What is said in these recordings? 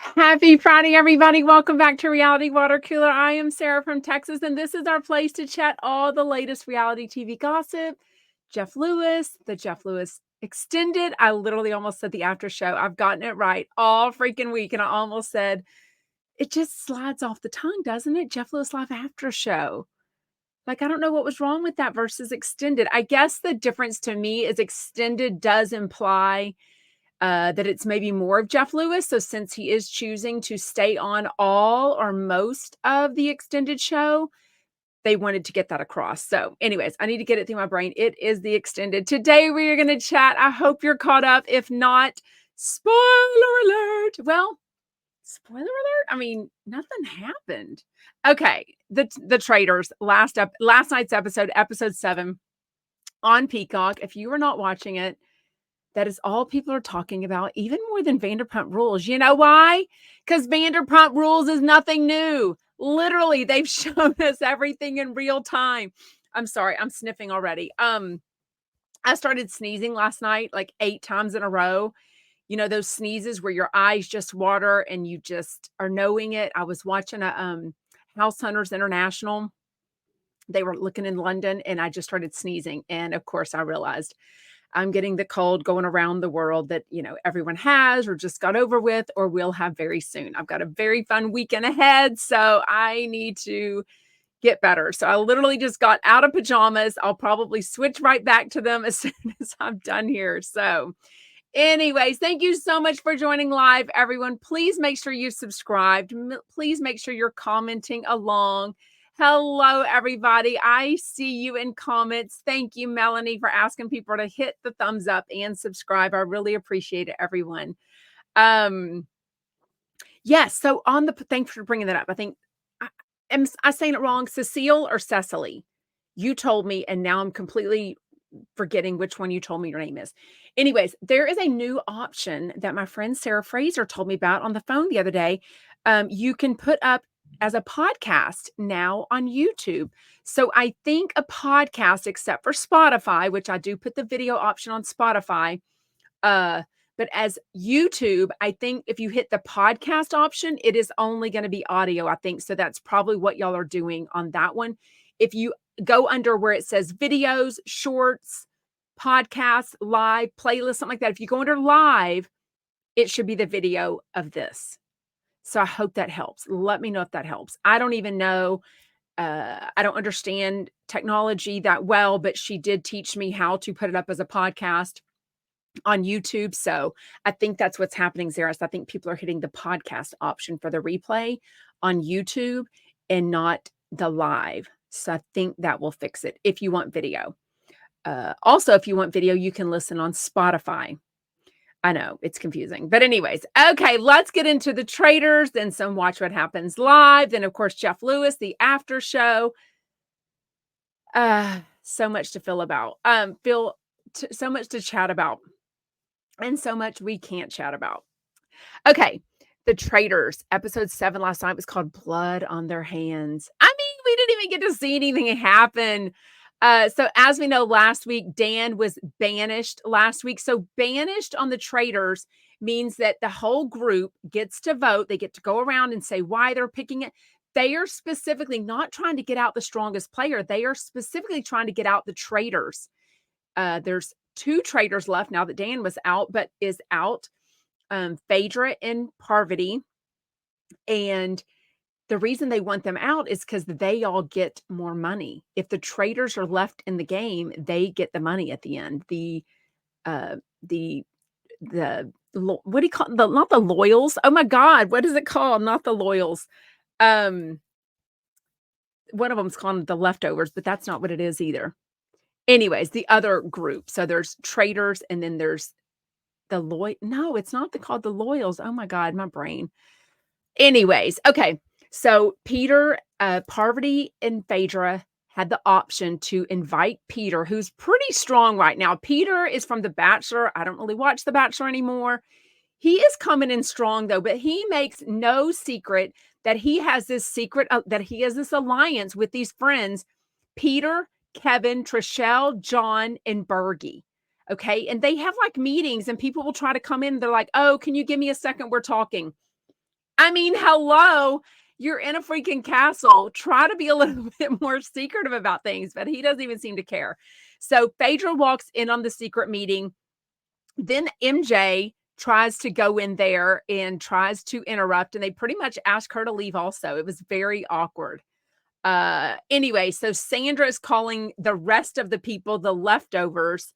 Happy Friday, everybody. Welcome back to Reality Water Cooler. I am Sarah from Texas, and this is our place to chat all the latest reality TV gossip. Jeff Lewis, the Jeff Lewis Extended. I literally almost said the after show. I've gotten it right all freaking week, and I almost said it just slides off the tongue, doesn't it? Jeff Lewis Live After Show. Like, I don't know what was wrong with that versus Extended. I guess the difference to me is Extended does imply that it's maybe more of Jeff Lewis. So since he is choosing to stay on all or most of the extended show, they wanted to get that across. So anyways, I need to get it through my brain. It is the extended. Today we are going to chat. I hope you're caught up. If not, spoiler alert. Well, spoiler alert. I mean, nothing happened. Okay. The Traitors last night's episode 7 on Peacock. If you are not watching it, that is all people are talking about, even more than Vanderpump Rules. You know why? Because Vanderpump Rules is nothing new. Literally, they've shown us everything in real time. I'm sorry, I'm sniffing already. I started sneezing last night like 8 times in a row. You know, those sneezes where your eyes just water and you just are knowing it. I was watching a House Hunters International. They were looking in London and I just started sneezing. And of course, I realized I'm getting the cold going around the world that, everyone has or just got over with or will have very soon. I've got a very fun weekend ahead, so I need to get better. So I literally just got out of pajamas. I'll probably switch right back to them as soon as I'm done here. So anyways, thank you so much for joining live, everyone. Please make sure you subscribed. Please make sure you're commenting along. Hello, everybody. I see you in comments. Thank you, Melanie, for asking people to hit the thumbs up and subscribe. I really appreciate it, everyone. Yes. So thanks for bringing that up. I think am I saying it wrong? Cecile or Cecily? You told me, and now I'm completely forgetting which one you told me your name is. Anyways, there is a new option that my friend Sarah Fraser told me about on the phone the other day. You can put up as a podcast now on YouTube. So I think a podcast, except for Spotify, which I do put the video option on Spotify, but as YouTube, I think if you hit the podcast option, it is only going to be audio, I think. So that's probably what y'all are doing on that one. If you go under where it says videos, shorts, podcasts, live, playlist, something like that, if you go under live, it should be the video of this. So I hope that helps. Let me know if that helps. I don't even know. I don't understand technology that well, but she did teach me how to put it up as a podcast on YouTube. So I think that's what's happening, Zaris. I think people are hitting the podcast option for the replay on YouTube and not the live. So I think that will fix it if you want video. Also, if you want video, you can listen on Spotify. I know it's confusing, but anyways, okay, let's get into the Traitors, then some Watch What Happens Live, then of course Jeff Lewis, the after show. So much to feel about. So much to chat about, and so much we can't chat about. Okay, the Traitors, episode 7 last night was called Blood on Their Hands. I mean, we didn't even get to see anything happen. So as we know, last week, Dan was banished last week. So banished on the Traitors means that the whole group gets to vote. They get to go around and say why they're picking it. They are specifically not trying to get out the strongest player. They are specifically trying to get out the traitors. There's 2 traitors left now that Dan was out, but is out. Phaedra and Parvati. And the reason they want them out is because they all get more money. If the traitors are left in the game, they get the money at the end. What do you call not the loyals? Oh my God, what is it called? Not the loyals. One of them's called the leftovers, but that's not what it is either. Anyways, the other group. So there's traitors, and then there's no, it's not called the loyals. Oh my God, my brain. Anyways, okay. So Peter, Parvati, and Phaedra had the option to invite Peter, who's pretty strong right now. Peter is from The Bachelor. I don't really watch The Bachelor anymore. He is coming in strong though, but he makes no secret that he has this alliance with these friends, Peter, Kevin, Trishelle, John, and Bergie. Okay. And they have like meetings and people will try to come in. And they're like, oh, can you give me a second? We're talking. I mean, hello, you're in a freaking castle. Try to be a little bit more secretive about things, but he doesn't even seem to care. So Phaedra walks in on the secret meeting. Then MJ tries to go in there and tries to interrupt, and they pretty much ask her to leave also. It was very awkward. Anyway, so Sandra is calling the rest of the people the leftovers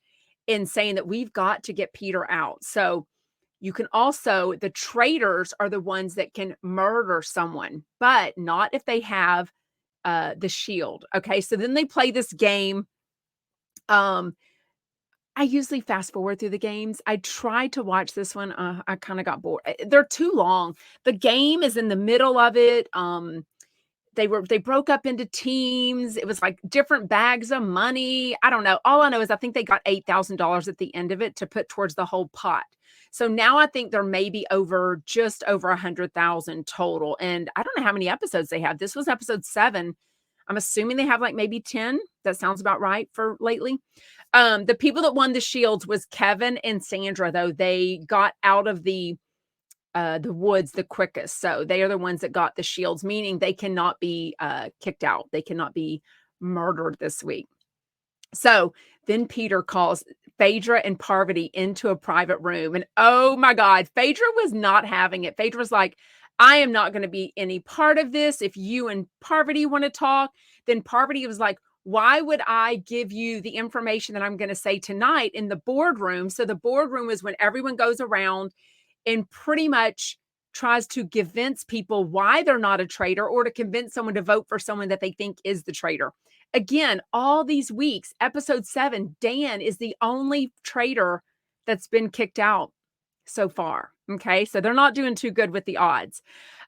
and saying that we've got to get Peter out. So you can also, the traitors are the ones that can murder someone, but not if they have the shield. Okay, so then they play this game. Um, I usually fast forward through the games. I tried to watch this one. I kind of got bored. They're too long. The game is in the middle of it. They broke up into teams. It was like different bags of money. I don't know. All I know is I think they got $8,000 at the end of it to put towards the whole pot. So now I think they're maybe just over 100,000 total. And I don't know how many episodes they have. This was episode 7. I'm assuming they have like maybe 10. That sounds about right for lately. The people that won the shields was Kevin and Sandra, though. They got out of the woods the quickest. So they are the ones that got the shields, meaning they cannot be kicked out. They cannot be murdered this week. So then Peter calls Phaedra and Parvati into a private room. And oh my God, Phaedra was not having it. Phaedra was like, I am not going to be any part of this. If you and Parvati want to talk, then Parvati was like, why would I give you the information that I'm going to say tonight in the boardroom? So the boardroom is when everyone goes around and pretty much tries to convince people why they're not a traitor, or to convince someone to vote for someone that they think is the traitor. Again, all these weeks, episode 7, Dan is the only traitor that's been kicked out so far. Okay, so they're not doing too good with the odds.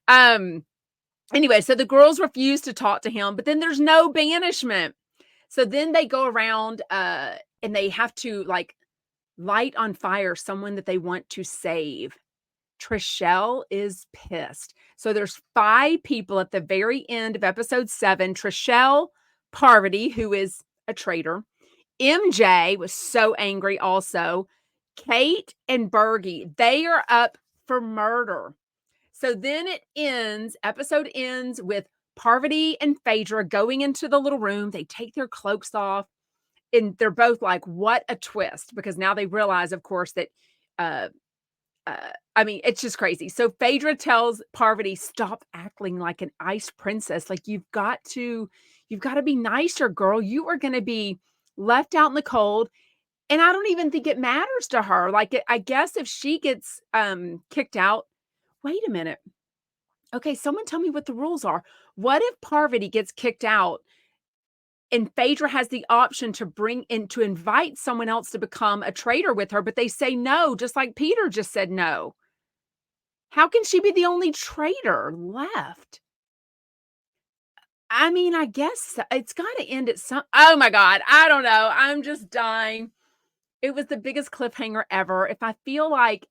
Anyway, so the girls refuse to talk to him, but then there's no banishment. So then they go around and they have to like light on fire someone that they want to save. Trishelle is pissed. So there's 5 people at the very end of episode 7. Trishelle, Parvati, who is a traitor. MJ was so angry also. Kate and Bergie, they are up for murder. So then episode ends with Parvati and Phaedra going into the little room. They take their cloaks off and they're both like, what a twist, because now they realize, of course, that I mean, it's just crazy. So Phaedra tells Parvati, stop acting like an ice princess. Like you've got to be nicer, girl. You are going to be left out in the cold. And I don't even think it matters to her. Like, I guess if she gets kicked out, wait a minute. Okay, someone tell me what the rules are. What if Parvati gets kicked out and Phaedra has the option to invite someone else to become a traitor with her, but they say no, just like Peter just said no? How can she be the only traitor left? I mean, I guess it's got to end at some. Oh my God, I don't know. I'm just dying. It was the biggest cliffhanger ever. If I felt like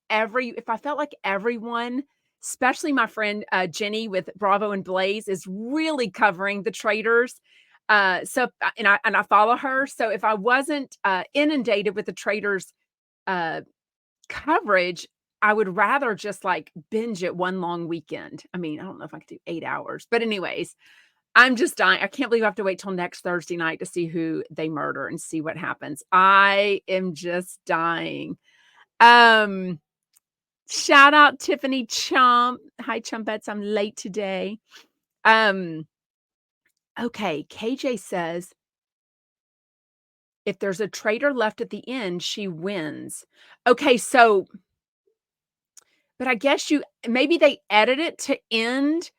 everyone, especially my friend Jenny with Bravo and Blaze, is really covering the traitors. And I follow her. So if I wasn't inundated with the traitors coverage, I would rather just like binge it one long weekend. I mean, I don't know if I could do 8 hours, but anyways, I'm just dying. I can't believe I have to wait till next Thursday night to see who they murder and see what happens. I am just dying. Shout out Tiffany Chump. Hi, Chumpettes. I'm late today. Okay. KJ says, if there's a traitor left at the end, she wins. Okay. So, but I guess maybe they edit it to end.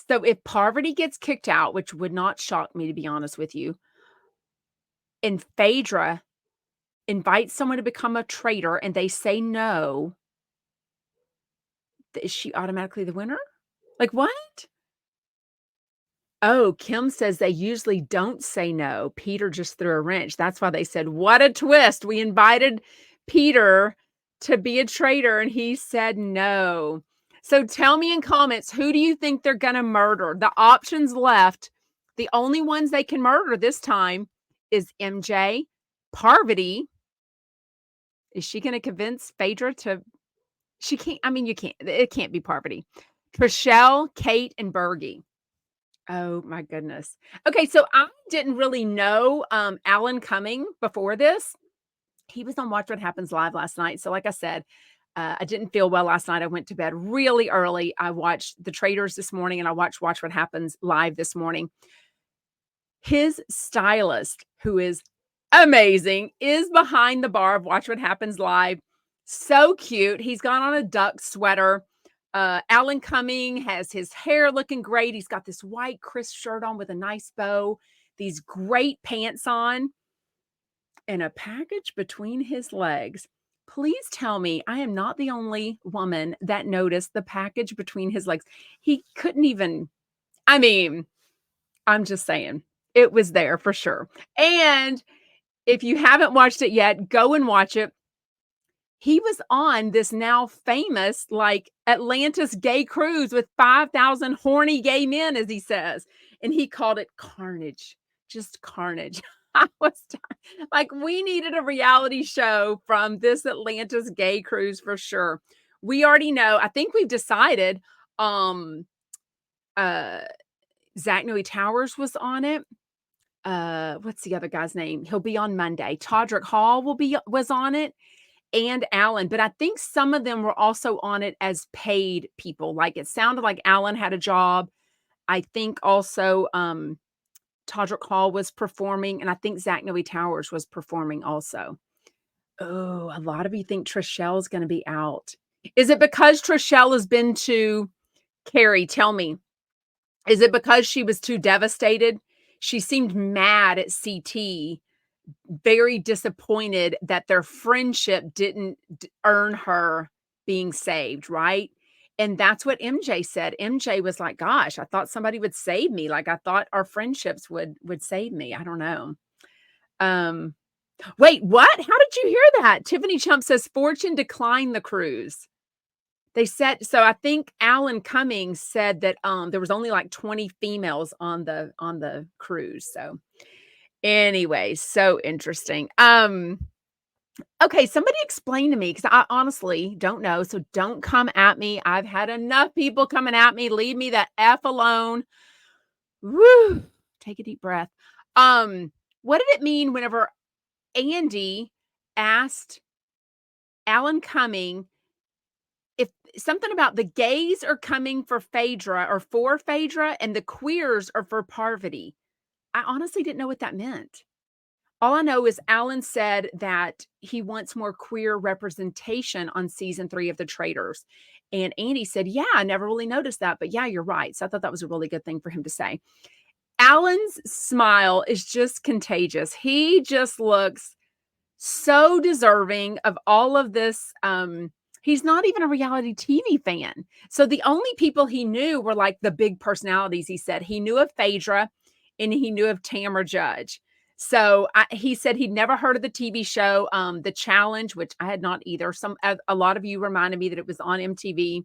So if Parvati gets kicked out, which would not shock me, to be honest with you, and Phaedra invites someone to become a traitor and they say no, is she automatically the winner? Like what? Oh, Kim says they usually don't say no. Peter just threw a wrench. That's why they said, what a twist. We invited Peter to be a traitor and he said no. So tell me in comments, who do you think they're going to murder? The options left, the only ones they can murder this time is MJ, Parvati. Is she going to convince Phaedra to? She can't. I mean, you can't. It can't be Parvati. Trishelle, Kate, and Bergie. Oh my goodness. Okay, so I didn't really know Alan Cumming before this. He was on Watch What Happens Live last night. So, like I said, I didn't feel well last night. I went to bed really early. I watched the Traitors this morning and I watched Watch What Happens Live this morning. His stylist, who is amazing, is behind the bar of Watch What Happens Live. So cute. He's got on a duck sweater. Alan Cumming has his hair looking great. He's got this white, crisp shirt on with a nice bow, these great pants on, and a package between his legs. Please tell me I am not the only woman that noticed the package between his legs. He couldn't even, I mean, I'm just saying, it was there for sure. And if you haven't watched it yet, go and watch it. He was on this now famous, like, Atlantis gay cruise with 5,000 horny gay men, as he says, and he called it carnage, just carnage. I was like, we needed a reality show from this Atlantis gay cruise for sure. We already know, I think we've decided, uh, Zach Noe Towers was on it. What's the other guy's name? He'll be on Monday. Todrick Hall was on it, and Alan, but I think some of them were also on it as paid people. Like, it sounded like Alan had a job. I think also Todrick Hall was performing, and I think Zach Noe Towers was performing also. Oh, a lot of you think Trishelle's going to be out. Is it because Trishelle has been to Carrie? Tell me. Is it because she was too devastated? She seemed mad at CT, very disappointed that their friendship didn't earn her being saved, right? And that's what MJ said. MJ was like, "Gosh, I thought somebody would save me. Like, I thought our friendships would save me." I don't know. Um, Wait, what? How did you hear that? Tiffany Chump says Fortune declined the cruise. They said so. I think Alan Cummings said that there was only like 20 females on the cruise. So anyway, so interesting. Okay, somebody explain to me, because I honestly don't know. So don't come at me. I've had enough people coming at me. Leave me the F alone. Woo. Take a deep breath. What did it mean whenever Andy asked Alan Cumming if something about the gays are coming for Phaedra or for Phaedra and the queers are for Parvati? I honestly didn't know what that meant. All I know is Alan said that he wants more queer representation on season 3 of The Traitors. And Andy said, yeah, I never really noticed that, but yeah, you're right. So I thought that was a really good thing for him to say. Alan's smile is just contagious. He just looks so deserving of all of this. He's not even a reality TV fan. So the only people he knew were like the big personalities. He said he knew of Phaedra and he knew of Tamra Judge. So he said he'd never heard of the TV show, The Challenge, which I had not either. A lot of you reminded me that it was on MTV.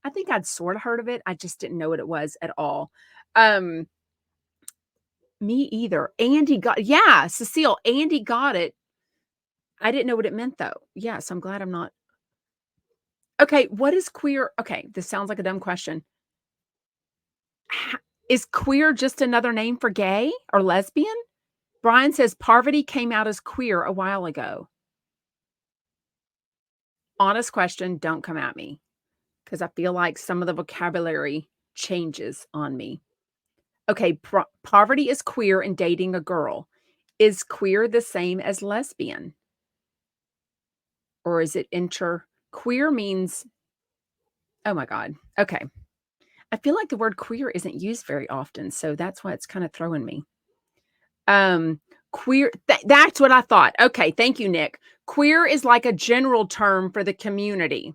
I think I'd sort of heard of it. I just didn't know what it was at all. Me either. Cecile, Andy got it. I didn't know what it meant though. Yeah, so I'm glad I'm not. Okay, what is queer? Okay, this sounds like a dumb question. Is queer just another name for gay or lesbian? Brian says Parvati came out as queer a while ago. Honest question, don't come at me, because I feel like some of the vocabulary changes on me. Okay, Parvati is queer and dating a girl. Is queer the same as lesbian? Or is it queer means, oh my God. Okay. I feel like the word queer isn't used very often, so that's why it's kind of throwing me. Queer, that's what I thought. Okay, thank you, Nick. Queer is like a general term for the community.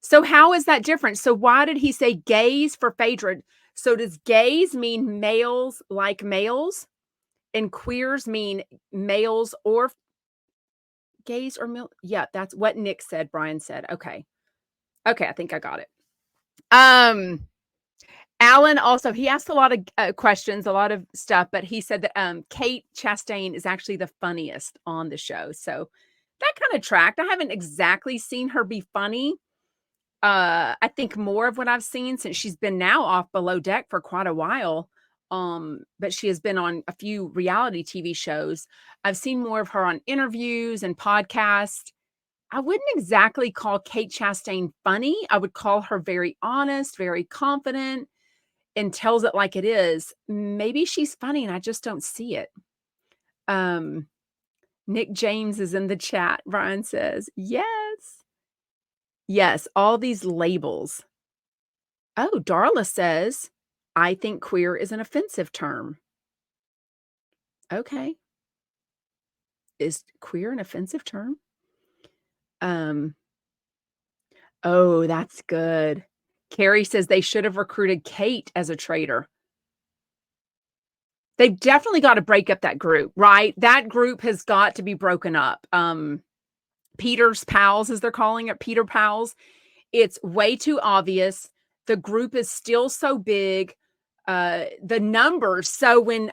So how is that different? So why did he say gays for Phaedra? So does gays mean males like males? And queers mean males or gays or male? Yeah, that's what Nick said, Brian said. Okay, I think I got it. Alan also, he asked a lot of questions, a lot of stuff, but he said that Kate Chastain is actually the funniest on the show. So that kind of tracked. I haven't exactly seen her be funny, I think more of what I've seen since she's been now off Below Deck for quite a while. But she has been on a few reality TV shows. I've seen more of her on interviews and podcasts. I wouldn't exactly call Kate Chastain funny. I would call her very honest, very confident, and tells it like it is. Maybe she's funny and I just don't see it. Um, Nick James is in the chat. Brian says, yes. Yes, all these labels. Oh, Darla says, I think queer is an offensive term. Okay. Is queer an offensive term? Oh, that's good. Carrie says they should have recruited Kate as a traitor. They've definitely got to break up that group, right? That group has got to be broken up. Peter's pals, as they're calling it, Peter pals. It's way too obvious. The group is still so big. The numbers. So when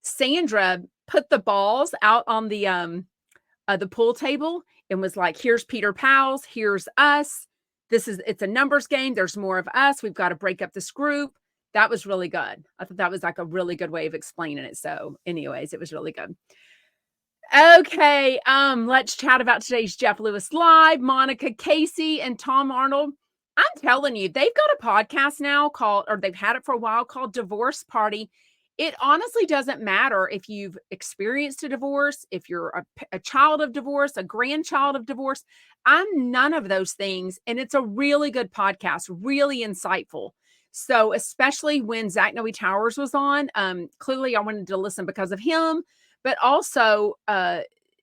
Sandra put the balls out on the pool table and was like, here's Peter pals, here's us. It's a numbers game. There's more of us. We've got to break up this group. That was really good. I thought that was like a really good way of explaining it. So anyways, it was really good. Okay, let's chat about today's Jeff Lewis Live. Monica Casey and Tom Arnold. I'm telling you, they've got a podcast now or they've had it for a while, called Divorce Party. It honestly doesn't matter if you've experienced a divorce, if you're a child of divorce, a grandchild of divorce. I'm none of those things. And it's a really good podcast, really insightful. So especially when Zach Noe Towers was on, clearly I wanted to listen because of him, but also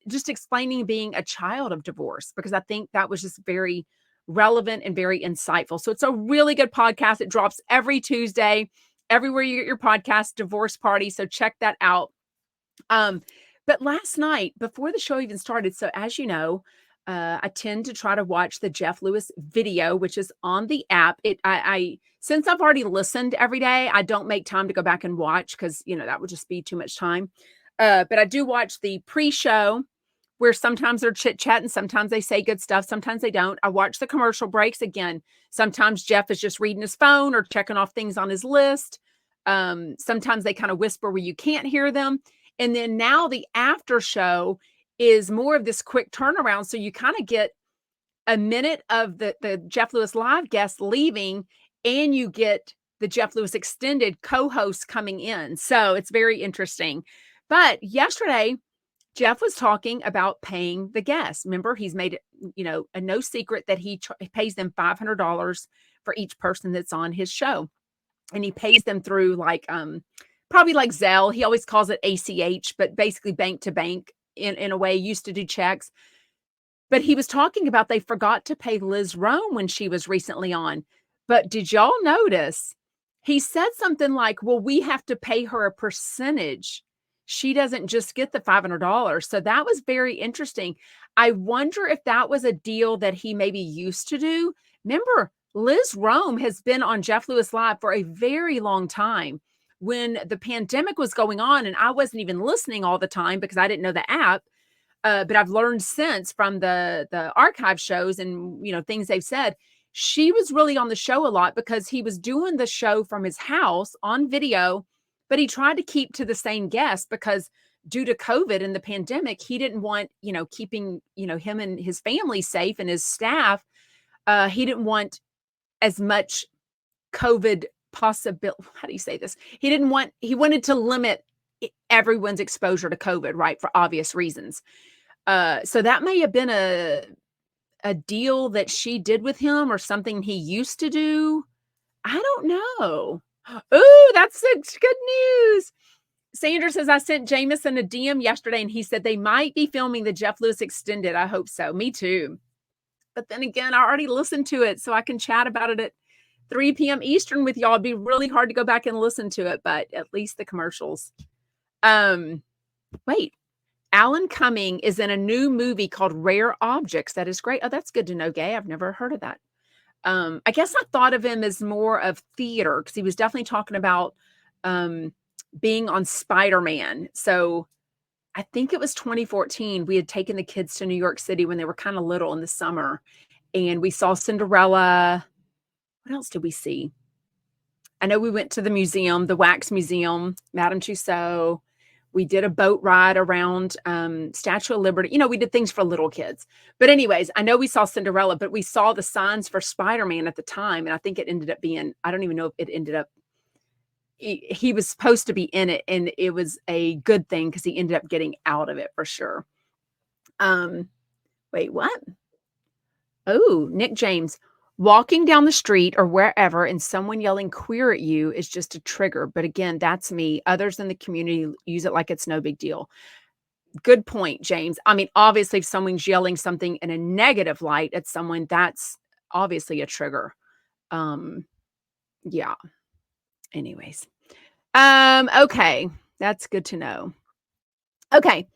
just explaining being a child of divorce, because I think that was just very relevant and very insightful. So it's a really good podcast. It drops every Tuesday, everywhere you get your podcast, Divorce Party. So check that out. But last night, before the show even started, so as you know, I tend to try to watch the Jeff Lewis video, which is on the app. Since I've already listened every day, I don't make time to go back and watch because, that would just be too much time. But I do watch the pre-show where sometimes they're chit-chatting, sometimes they say good stuff, sometimes they don't. I watch the commercial breaks. Again, sometimes Jeff is just reading his phone or checking off things on his list. Sometimes they kind of whisper where you can't hear them. And then now the after show is more of this quick turnaround. So you kind of get a minute of the Jeff Lewis Live guest leaving, and you get the Jeff Lewis Extended co-host coming in. So it's very interesting. But yesterday, Jeff was talking about paying the guests. Remember, he's made it, a no secret that he pays them $500 for each person that's on his show. And he pays them through probably like Zelle. He always calls it ACH, but basically bank to bank in a way. He used to do checks. But he was talking about they forgot to pay Liz Rome when she was recently on. But did y'all notice? He said something like, well, we have to pay her a percentage. She doesn't just get the $500. So that was very interesting. I wonder if that was a deal that he maybe used to do. Remember, Liz Rome has been on Jeff Lewis Live for a very long time. When the pandemic was going on and I wasn't even listening all the time because I didn't know the app, but I've learned since from the archive shows and things they've said, she was really on the show a lot because he was doing the show from his house on video, but he tried to keep to the same guest because due to COVID and the pandemic, he didn't want, keeping, him and his family safe and his staff. He didn't want as much COVID possibility. How do you say this? He wanted to limit everyone's exposure to COVID, right? For obvious reasons. So that may have been a deal that she did with him or something he used to do. I don't know. Ooh, that's such good news. Sandra says, I sent Jameson a DM yesterday and he said they might be filming the Jeff Lewis Extended. I hope so. Me too. But then again, I already listened to it, so I can chat about it at 3 p.m. Eastern with y'all. It'd be really hard to go back and listen to it, but at least the commercials. Wait. Alan Cumming is in a new movie called Rare Objects. That is great. Oh, that's good to know, Gay. I've never heard of that. I guess I thought of him as more of theater because he was definitely talking about being on Spider-Man. So I think it was 2014. We had taken the kids to New York City when they were kind of little in the summer. and we saw Cinderella. What else did we see? I know we went to the museum, the Wax Museum, Madame Tussauds. We did a boat ride around Statue of Liberty. You know, we did things for little kids. But anyways, I know we saw Cinderella, but we saw the signs for Spider-Man at the time. And I think it ended up being, I don't even know if it ended up, he was supposed to be in it. And it was a good thing because he ended up getting out of it for sure. Wait, what? Oh, Nick James. Walking down the street or wherever and someone yelling queer at you is just a trigger. But again, that's me. Others in the community use it like it's no big deal. Good point, James. I mean, obviously, if someone's yelling something in a negative light at someone, that's obviously a trigger. Yeah. Anyways. Okay. That's good to know. Okay.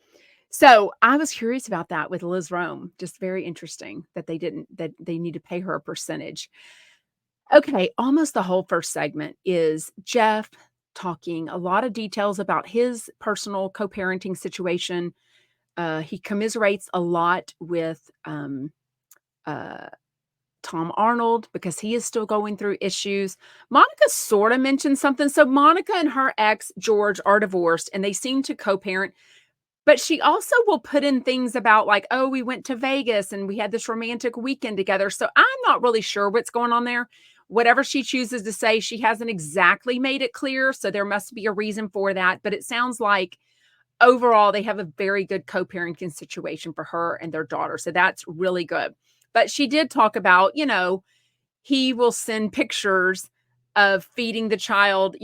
So I was curious about that with Liz Rome. Just very interesting that they need to pay her a percentage. Okay, almost the whole first segment is Jeff talking a lot of details about his personal co-parenting situation. He commiserates a lot with uh, Tom Arnold because he is still going through issues. Monica sort of mentioned something. So Monica and her ex, George, are divorced and they seem to co-parent. But she also will put in things about like, oh, we went to Vegas and we had this romantic weekend together. So I'm not really sure what's going on there. Whatever she chooses to say, she hasn't exactly made it clear. So there must be a reason for that. But it sounds like overall, they have a very good co-parenting situation for her and their daughter. So that's really good. But she did talk about, he will send pictures of feeding the child,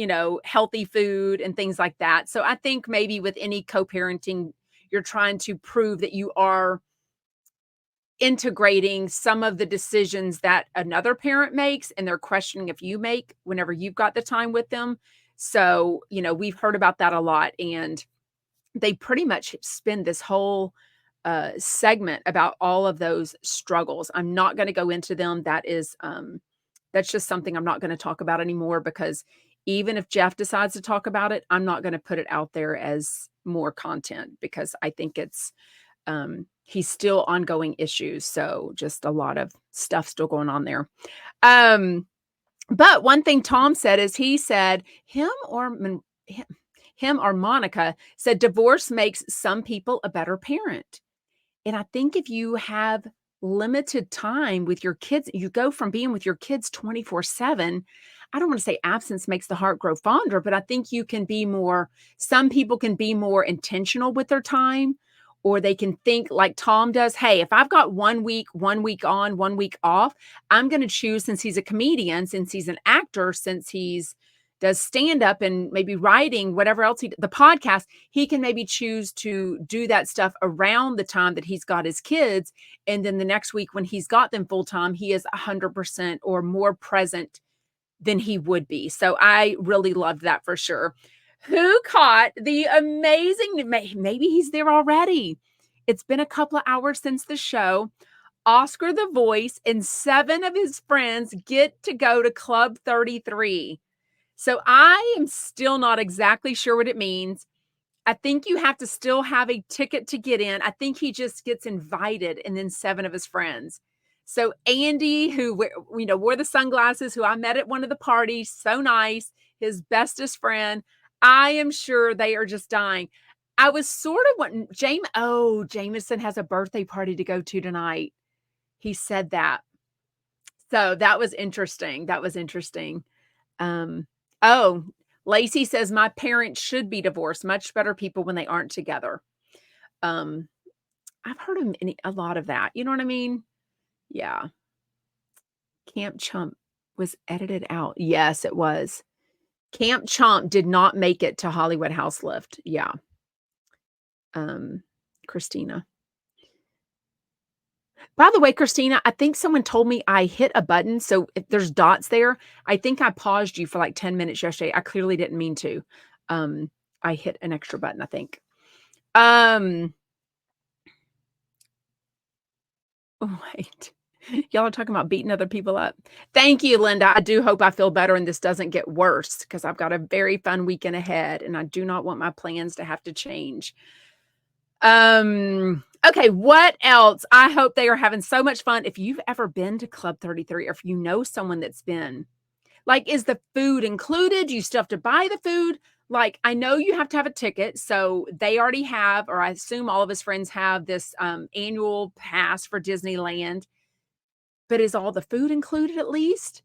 healthy food and things like that. So I think maybe with any co-parenting, you're trying to prove that you are integrating some of the decisions that another parent makes and they're questioning if you make whenever you've got the time with them. So, we've heard about that a lot. And they pretty much spend this whole segment about all of those struggles. I'm not going to go into them. That's just something I'm not going to talk about anymore because even if Jeff decides to talk about it, I'm not going to put it out there as more content because I think he's still ongoing issues. So just a lot of stuff still going on there. But one thing Tom said is he said him or Monica said divorce makes some people a better parent. And I think if you have limited time with your kids, you go from being with your kids 24/7. I don't want to say absence makes the heart grow fonder, but I think some people can be more intentional with their time, or they can think like Tom does. Hey, if I've got 1 week on, 1 week off, I'm going to choose, since he's a comedian, since he's an actor, since does stand up and maybe writing, whatever else the podcast, he can maybe choose to do that stuff around the time that he's got his kids. And then the next week when he's got them full time, he is 100% or more present than he would be. So I really loved that for sure. Who caught the amazing, maybe he's there already. It's been a couple of hours since the show. Oscar the Voice and 7 of his friends get to go to Club 33. So I am still not exactly sure what it means. I think you have to still have a ticket to get in. I think he just gets invited and then 7 of his friends. So Andy, who wore the sunglasses, who I met at one of the parties, so nice, his bestest friend. I am sure they are just dying. I was sort of wanting Jameson has a birthday party to go to tonight. He said that. So that was interesting. Lacey says my parents should be divorced. Much better people when they aren't together. I've heard a lot of that. You know what I mean? Yeah. Camp Chump was edited out. Yes, it was. Camp Chump did not make it to Hollywood House Lift. Yeah. Christina. By the way, Christina, I think someone told me I hit a button. So if there's dots there, I think I paused you for like 10 minutes yesterday. I clearly didn't mean to. I hit an extra button, I think. Wait. Y'all are talking about beating other people up. Thank you, Linda. I do hope I feel better and this doesn't get worse because I've got a very fun weekend ahead and I do not want my plans to have to change. Okay, what else? I hope they are having so much fun. If you've ever been to Club 33 or if you know someone that's been, like, is the food included? Do you still have to buy the food? Like, I know you have to have a ticket, so they already have, or I assume all of his friends have this annual pass for Disneyland. But is all the food included at least?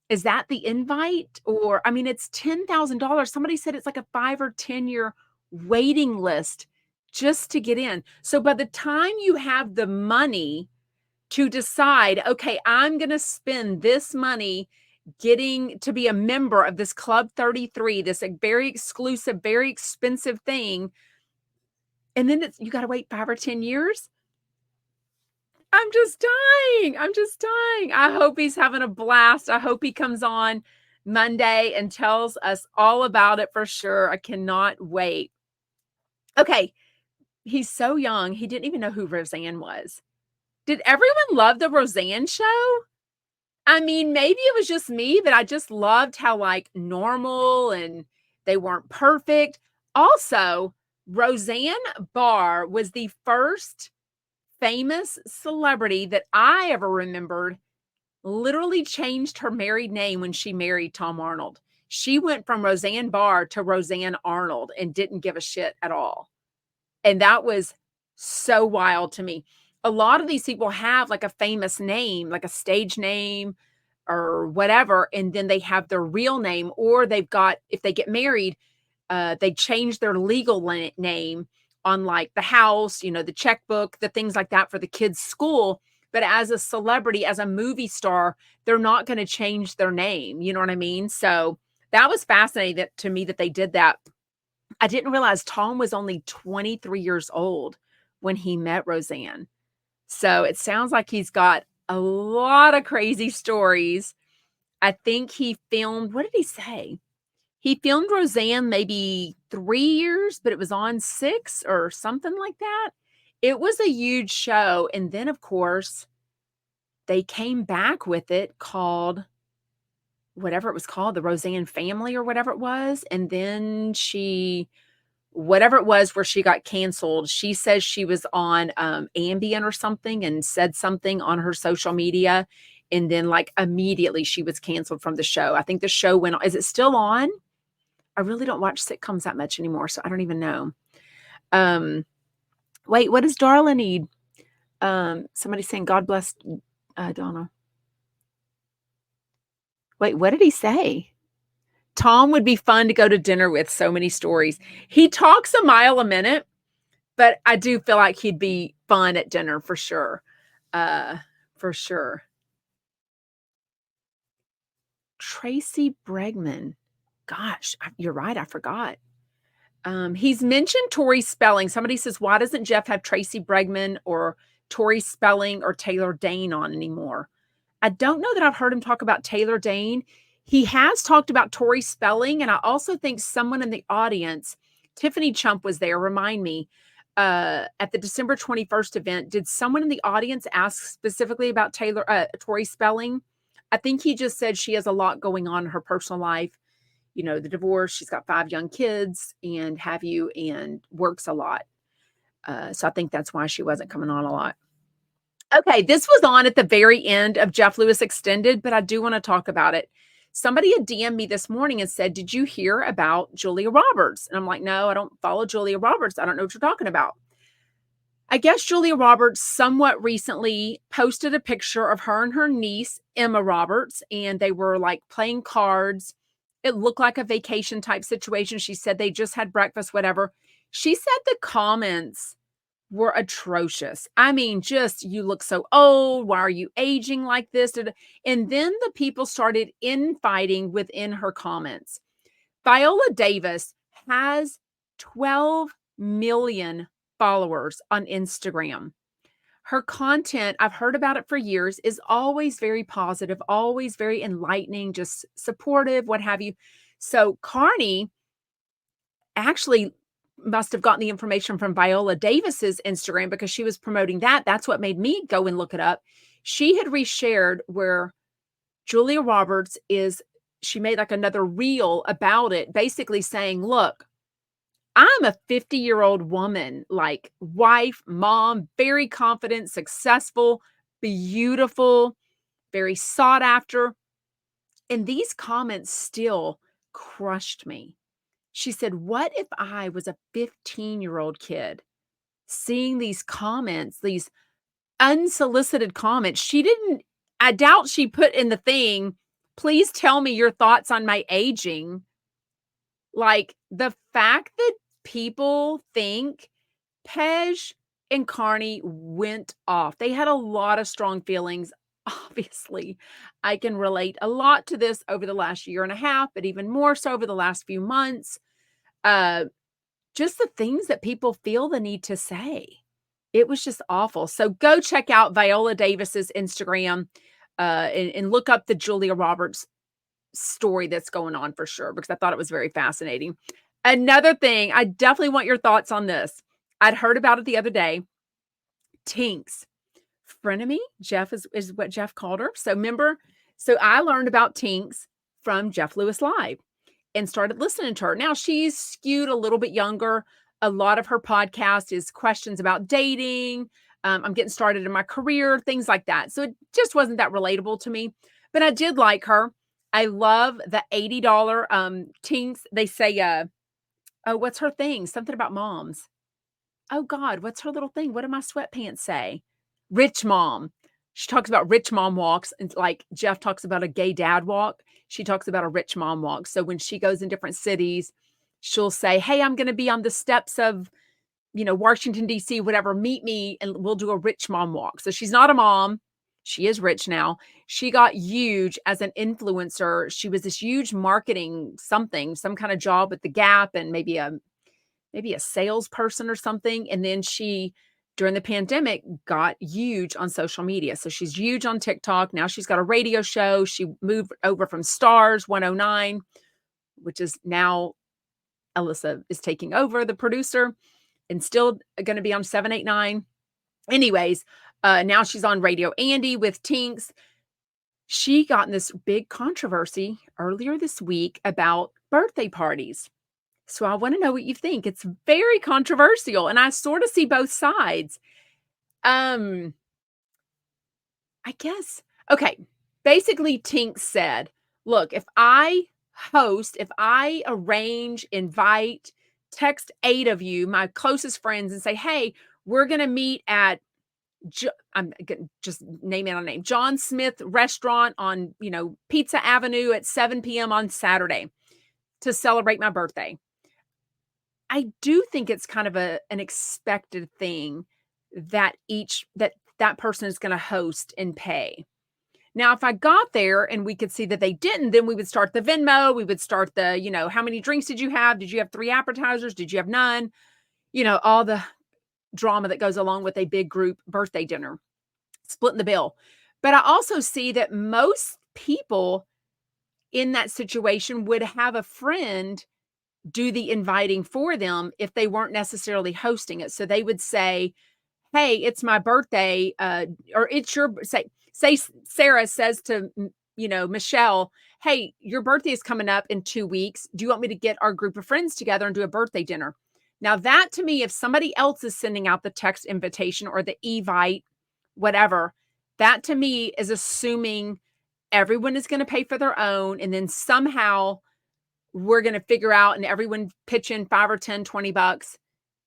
Is that the invite? Or, I mean, it's $10,000. Somebody said it's like a 5 or 10-year waiting list just to get in. So by the time you have the money to decide, okay, I'm going to spend this money getting to be a member of this Club 33, this like very exclusive, very expensive thing, and then you got to wait 5 or 10 years. I'm just dying. I'm just dying. I hope he's having a blast. I hope he comes on Monday and tells us all about it for sure. I cannot wait. Okay, he's so young. He didn't even know who Roseanne was. Did everyone love the Roseanne show? I mean, maybe it was just me, but I just loved how, like, normal and they weren't perfect. Also, Roseanne Barr was the first famous celebrity that I ever remembered literally changed her married name when she married Tom Arnold. She went from Roseanne Barr to Roseanne Arnold and didn't give a shit at all. And that was so wild to me. A lot of these people have like a famous name, like a stage name or whatever, and then they have their real name, or they've got, if they get married, they change their legal name on like the house, the checkbook, the things like that for the kids' school. But as a celebrity, as a movie star, they're not going to change their name. You know what I mean? So that was fascinating to me that they did that. I didn't realize Tom was only 23 years old when he met Roseanne. So it sounds like he's got a lot of crazy stories. I think he filmed, what did he say? He filmed Roseanne maybe 3 years, but it was on 6 or something like that. It was a huge show, and then, of course, they came back with it called whatever it was called, The Roseanne Family or whatever it was, and then whatever it was where she got canceled, she says she was on, Ambien or something and said something on her social media, and then, like, immediately she was canceled from the show. I think the show went on. Is it still on? I really don't watch sitcoms that much anymore, so I don't even know. Wait, what does Darla need? Somebody saying, "God bless Donna." Wait, what did he say? Tom would be fun to go to dinner with. So many stories. He talks a mile a minute, but I do feel like he'd be fun at dinner for sure. Uh, for sure. Tracy Bregman. Gosh, you're right. I forgot. He's mentioned Tori Spelling. Somebody says, why doesn't Jeff have Tracy Bregman or Tori Spelling or Taylor Dane on anymore? I don't know that I've heard him talk about Taylor Dane. He has talked about Tori Spelling, and I also think someone in the audience, Tiffany Chump was there, remind me, at the December 21st event, did someone in the audience ask specifically about Tori Spelling? I think he just said she has a lot going on in her personal life, the divorce, she's got 5 young kids and works a lot. So I think that's why she wasn't coming on a lot. Okay, this was on at the very end of Jeff Lewis Extended, but I do want to talk about it. Somebody had DM'd me this morning and said, did you hear about Julia Roberts? And I'm like, no, I don't follow Julia Roberts. I don't know what you're talking about. I guess Julia Roberts somewhat recently posted a picture of her and her niece, Emma Roberts, and they were like playing cards. It looked like a vacation type situation. She said they just had breakfast, whatever. She said the comments were atrocious. I mean, just, you look so old. Why are you aging like this? And then the people started infighting within her comments. Viola Davis has 12 million followers on Instagram. Her content, I've heard about it for years, is always very positive, always very enlightening, just supportive, what have you. So Carney actually must have gotten the information from Viola Davis's Instagram because she was promoting that. That's what made me go and look it up. She had reshared where Julia Roberts she made like another reel about it, basically saying, look, I'm a 50-year-old woman, like wife, mom, very confident, successful, beautiful, very sought after. And these comments still crushed me. She said, "What if I was a 15-year-old kid seeing these comments, these unsolicited comments?" She didn't, I doubt she put in the thing, "Please tell me your thoughts on my aging." Like, the fact that people think Pej and Carney went off. They had a lot of strong feelings. Obviously, I can relate a lot to this over the last year and a half, but even more so over the last few months. Uh, just the things that people feel the need to say. It was just awful. So go check out Viola Davis's Instagram, and look up the Julia Roberts story that's going on for sure, because I thought it was very fascinating. Another thing, I definitely want your thoughts on this. I'd heard about it the other day. Tinx, frenemy, Jeff is what Jeff called her. So remember, so I learned about Tinx from Jeff Lewis Live and started listening to her. Now she's skewed a little bit younger. A lot of her podcast is questions about dating. I'm getting started in my career, things like that. So it just wasn't that relatable to me, but I did like her. I love the $80 Tinx. They say, oh, what's her thing? Something about moms. Oh God, what's her little thing? What do my sweatpants say? Rich mom. She talks about rich mom walks, and like Jeff talks about a gay dad walk. She talks about a rich mom walk. So when she goes in different cities, she'll say, "Hey, I'm going to be on the steps of, Washington, D.C., whatever. Meet me and we'll do a rich mom walk." So she's not a mom. She is rich now. She got huge as an influencer. She was this huge marketing something, some kind of job at the Gap, and maybe a salesperson or something. And then she, during the pandemic, got huge on social media. So she's huge on TikTok. Now she's got a radio show. She moved over from Stars 109, which is now Alyssa is taking over, the producer, and still going to be on 789. Anyways, now she's on Radio Andy with Tinx. She got in this big controversy earlier this week about birthday parties. So I want to know what you think. It's very controversial, and I sort of see both sides. Um, I guess. Okay. Basically, Tink said, "Look, if I arrange, invite, text 8 of you, my closest friends, and say, hey, we're going to meet at, I'm gonna just name it on name, John Smith restaurant on, Pizza Avenue at 7 p.m. on Saturday to celebrate my birthday." I do think it's kind of an expected thing that that person is going to host and pay. Now, if I got there and we could see that they didn't, then we would start the Venmo. We would start the, how many drinks did you have? Did you have 3 appetizers? Did you have none? All the drama that goes along with a big group birthday dinner, splitting the bill. But I also see that most people in that situation would have a friend do the inviting for them if they weren't necessarily hosting it. So they would say, "Hey, it's my birthday," or it's your say Sarah says to Michelle, "Hey, your birthday is coming up in 2 weeks. Do you want me to get our group of friends together and do a birthday dinner?" Now that to me, if somebody else is sending out the text invitation or the evite, whatever, that to me is assuming everyone is going to pay for their own, and then somehow we're going to figure out and everyone pitch in 5 or 10, $20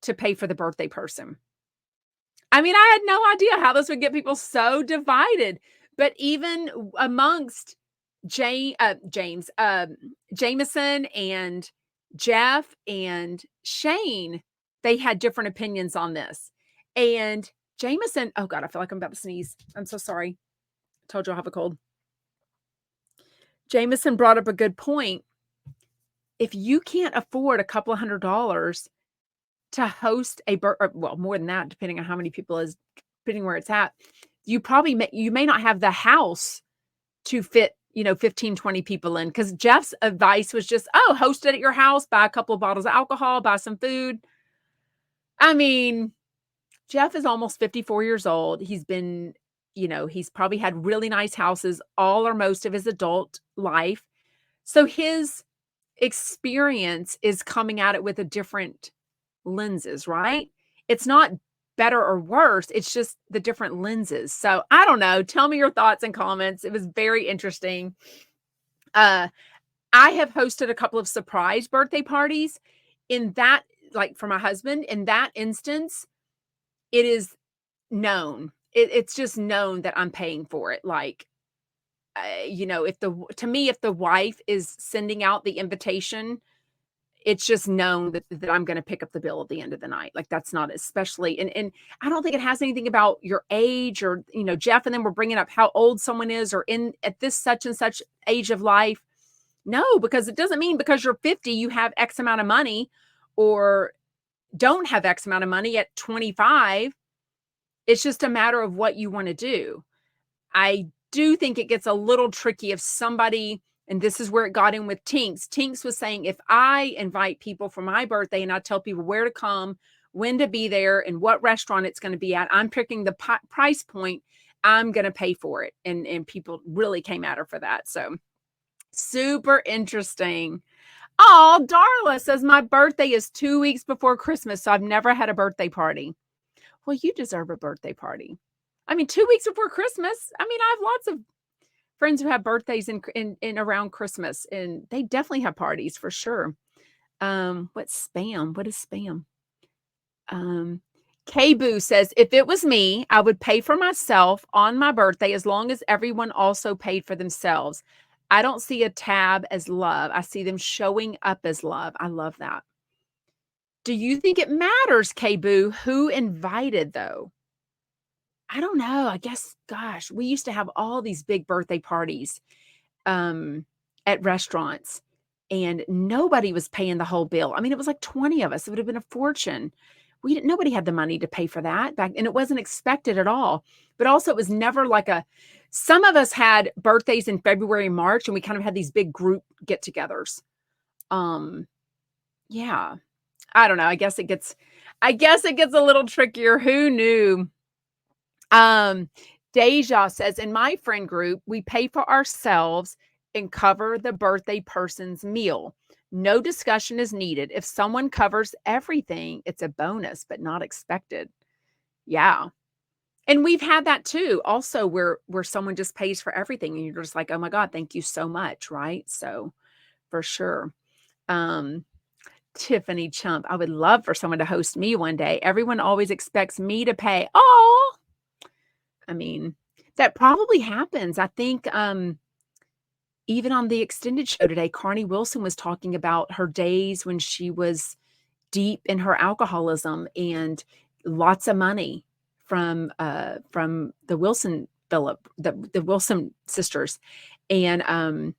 to pay for the birthday person. I mean, I had no idea how this would get people so divided, but even amongst James, Jameson and Jeff and Shane, they had different opinions on this. And Jameson, oh God, I feel like I'm about to sneeze. I'm so sorry. I told you I have a cold. Jameson brought up a good point. If you can't afford a couple of $100 to host well, more than that, depending on how many people is, depending where it's at, you may not have the house to fit, 15, 20 people in. Because Jeff's advice was just, oh, host it at your house, buy a couple of bottles of alcohol, buy some food. I mean, Jeff is almost 54 years old. He's been, he's probably had really nice houses all or most of his adult life. So his experience is coming at it with a different lenses, right? It's not better or worse. It's just the different lenses. So I don't know. Tell me your thoughts and comments. It was very interesting. I have hosted a couple of surprise birthday parties in that, like for my husband, in that instance, it is known. It's just known that I'm paying for it. Like, if to me, if the wife is sending out the invitation, it's just known that I'm gonna pick up the bill at the end of the night. Like, that's not especially, and I don't think it has anything about your age or, Jeff and then we're bringing up how old someone is or in at this such and such age of life. No, because it doesn't mean because you're 50, you have X amount of money or don't have X amount of money at 25. It's just a matter of what you wanna do. I do think it gets a little tricky if somebody, and this is where it got in with Tinx. Tinx was saying, if I invite people for my birthday and I tell people where to come, when to be there, and what restaurant it's going to be at, I'm picking the price point, I'm going to pay for it. And people really came at her for that. So super interesting. Oh, Darla says my birthday is 2 weeks before Christmas, so I've never had a birthday party. Well, you deserve a birthday party. I mean, 2 weeks before Christmas. I mean, I have lots of friends who have birthdays in around Christmas, and they definitely have parties for sure. What's spam? What is spam? K-Boo says, if it was me, I would pay for myself on my birthday as long as everyone also paid for themselves. I don't see a tab as love. I see them showing up as love. I love that. Do you think it matters, K-Boo, who invited though? I don't know. I guess, gosh, we used to have all these big birthday parties at restaurants, and nobody was paying the whole bill. I mean, it was like 20 of us. It would have been a fortune. Nobody had the money to pay for that back, and it wasn't expected at all. But also, it was never like some of us had birthdays in February, March, and we kind of had these big group get-togethers. Yeah. I don't know. I guess it gets a little trickier. Who knew? Deja says, in my friend group, we pay for ourselves and cover the birthday person's meal. No discussion is needed. If someone covers everything, it's a bonus, but not expected. Yeah. And we've had that too, also where someone just pays for everything and you're just like, oh my God, thank you so much. Right. So for sure. Tiffany Chump, I would love for someone to host me one day. Everyone always expects me to pay. Oh, I mean, that probably happens. I think even on the extended show today, Carney Wilson was talking about her days when she was deep in her alcoholism and lots of money from the Wilson the Wilson sisters. And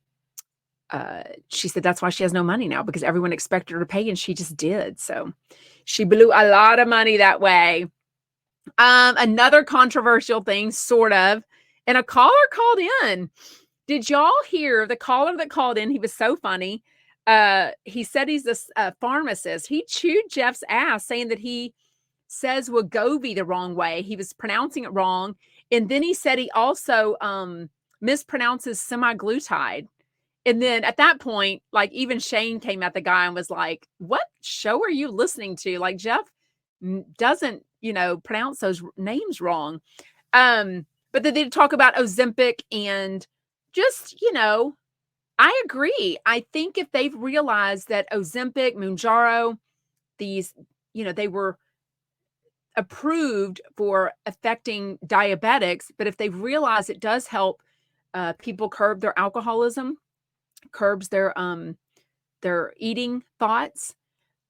she said that's why she has no money now, because everyone expected her to pay and she just did. So she blew a lot of money that way. Another controversial thing, sort of, and a caller called in. Did y'all hear the caller that called in? He was so funny. He said he's a pharmacist. He chewed Jeff's ass saying that he says Wegovy the wrong way. He was pronouncing it wrong. And then he said he also mispronounces semaglutide. And then at that point, like even Shane came at the guy and was like, what show are you listening to? Like Jeff doesn't, pronounce those names wrong. But then they talk about Ozempic and just, I agree. I think if they've realized that Ozempic, Mounjaro, these, they were approved for affecting diabetics, but if they've realized it does help people curb their alcoholism, curbs their eating thoughts,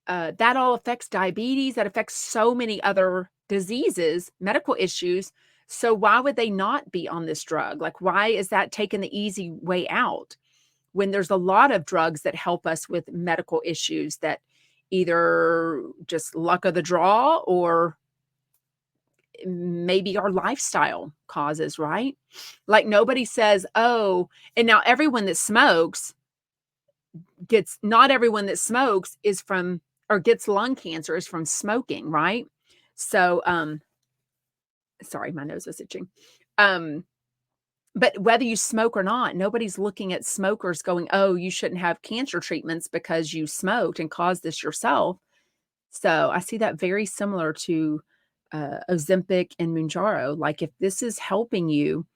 that all affects diabetes, that affects so many other diseases, medical issues. So why would they not be on this drug? Like, why is that taking the easy way out when there's a lot of drugs that help us with medical issues that either just luck of the draw or maybe our lifestyle causes, right? Like nobody says, oh, and now everyone that smokes not everyone that smokes is from or gets lung cancer is from smoking, right? So, sorry, my nose was itching. But whether you smoke or not, nobody's looking at smokers going, "Oh, you shouldn't have cancer treatments because you smoked and caused this yourself." So, I see that very similar to, Ozempic and Mounjaro. Like, if this is helping you,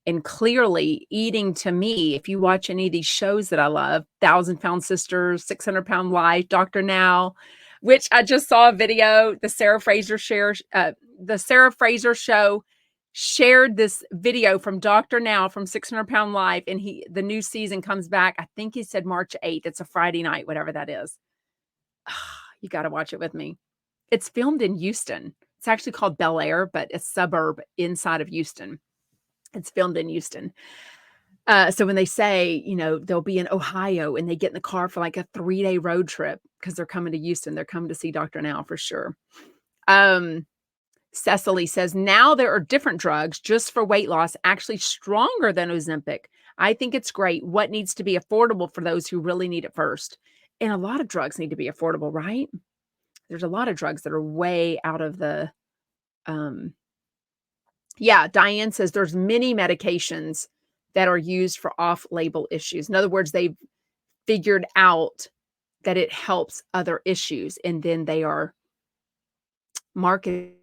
and clearly eating to me, if you watch any of these shows that I love, 1,000 Pound Sisters, 600 Pound Life, Dr. Now, which I just saw a video, the Sarah Fraser show shared this video from Dr. Now from 600 Pound Life, and the new season comes back. I think he said March 8th. It's a Friday night, whatever that is. You got to watch it with me. It's filmed in Houston. It's actually called Bel Air, but a suburb inside of Houston. It's filmed in Houston. So when they say, they'll be in Ohio and they get in the car for like a 3-day road trip because they're coming to Houston. They're coming to see Dr. Now for sure. Cecily says, now there are different drugs just for weight loss, actually stronger than Ozempic. I think it's great. What needs to be affordable for those who really need it first? And a lot of drugs need to be affordable, right? There's a lot of drugs that are way out of the, yeah, Diane says there's many medications that are used for off-label issues. In other words, they've figured out that it helps other issues, and then they are marketed.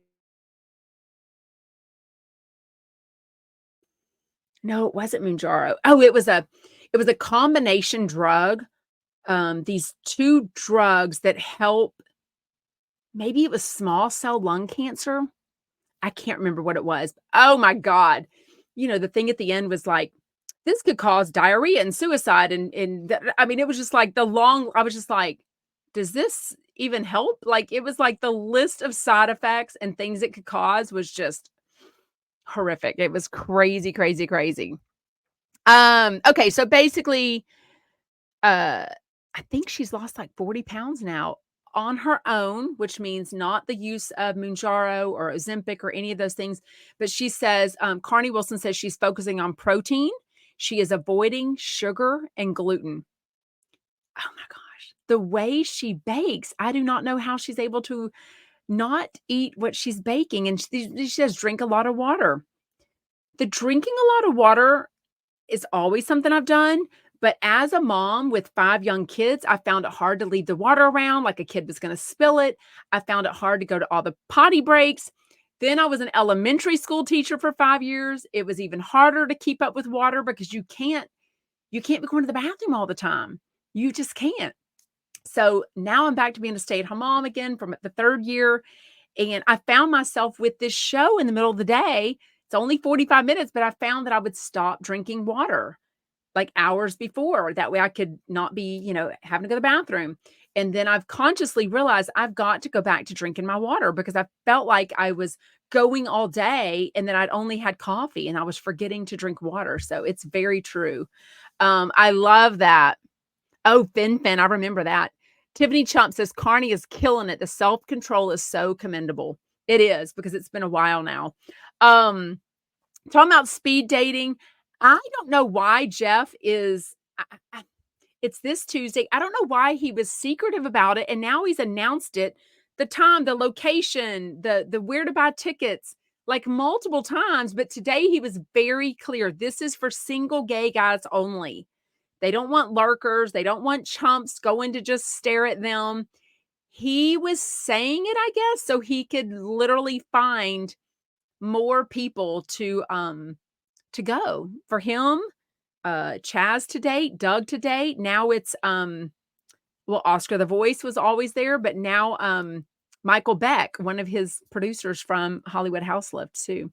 No, it wasn't Mounjaro. Oh, it was a combination drug. These 2 drugs that help, maybe it was small cell lung cancer. I can't remember what it was. Oh my God. The thing at the end was like, this could cause diarrhea and suicide. I mean, it was just like I was just like, does this even help? Like, it was like the list of side effects and things it could cause was just horrific. It was crazy, crazy, crazy. Okay. So basically, I think she's lost like 40 pounds now on her own, which means not the use of Mounjaro or Ozempic or any of those things. But she says, Carney Wilson says she's focusing on protein. She is avoiding sugar and gluten. Oh my gosh. The way she bakes, I do not know how she's able to not eat what she's baking. And she says, drink a lot of water. The drinking a lot of water is always something I've done. But as a mom with 5 young kids, I found it hard to leave the water around like a kid was going to spill it. I found it hard to go to all the potty breaks. Then I was an elementary school teacher for 5 years. It was even harder to keep up with water because you can't be going to the bathroom all the time. You just can't. So now I'm back to being a stay-at-home mom again from the 3rd year. And I found myself with this show in the middle of the day. It's only 45 minutes, but I found that I would stop drinking water like hours before. That way I could not be, having to go to the bathroom. And then I've consciously realized I've got to go back to drinking my water because I felt like I was going all day and then I'd only had coffee and I was forgetting to drink water. So it's very true. I love that. Oh, Fin, I remember that. Tiffany Chump says, Carney is killing it. The self-control is so commendable. It is because it's been a while now. Talking about speed dating. I don't know why Jeff is, it's this Tuesday. I don't know why he was secretive about it. And now he's announced it, the time, the location, the where to buy tickets, like multiple times. But today he was very clear. This is for single gay guys only. They don't want lurkers. They don't want chumps going to just stare at them. He was saying it, I guess, so he could literally find more people to go for him. Chaz to date, Doug to date. Now it's Oscar the Voice was always there, but now Michael Beck, one of his producers from Hollywood House Lift too.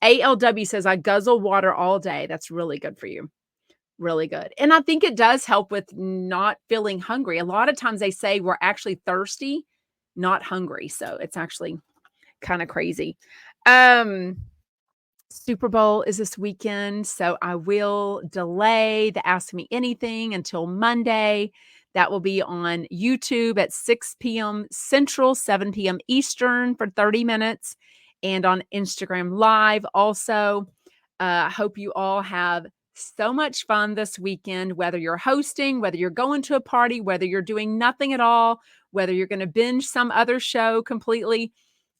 ALW says, I guzzle water all day. That's really good for you. Really good. And I think it does help with not feeling hungry. A lot of times they say we're actually thirsty, not hungry. So it's actually kind of crazy. Super Bowl is this weekend, so I will delay the Ask Me Anything until Monday. That will be on YouTube at 6 p.m. Central, 7 p.m. Eastern for 30 minutes, and on Instagram Live also. I hope you all have so much fun this weekend, whether you're hosting, whether you're going to a party, whether you're doing nothing at all, whether you're going to binge some other show completely.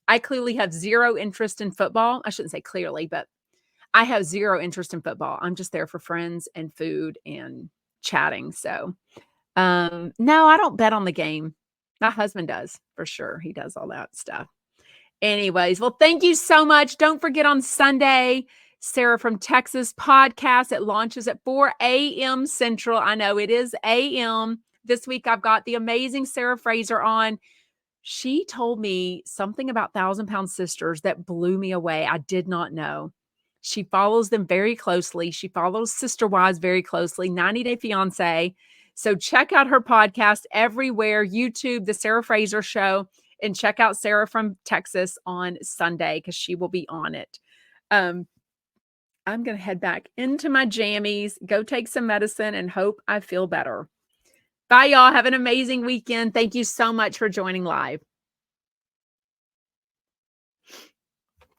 I clearly have zero interest in football. I shouldn't say clearly, but I have zero interest in football. I'm just there for friends and food and chatting. So, no, I don't bet on the game. My husband does for sure. He does all that stuff. Anyways, well, thank you so much. Don't forget on Sunday, Sarah from Texas podcast. It launches at 4 a.m. Central. I know it is a.m. This week, I've got the amazing Sarah Fraser on. She told me something about 1,000-Pound Sisters that blew me away. I did not know. She follows them very closely. She follows Sister Wives very closely, 90 Day Fiance. So check out her podcast everywhere, YouTube, The Sarah Fraser Show, and check out Sarah from Texas on Sunday because she will be on it. I'm going to head back into my jammies, go take some medicine, and hope I feel better. Bye, y'all. Have an amazing weekend. Thank you so much for joining live.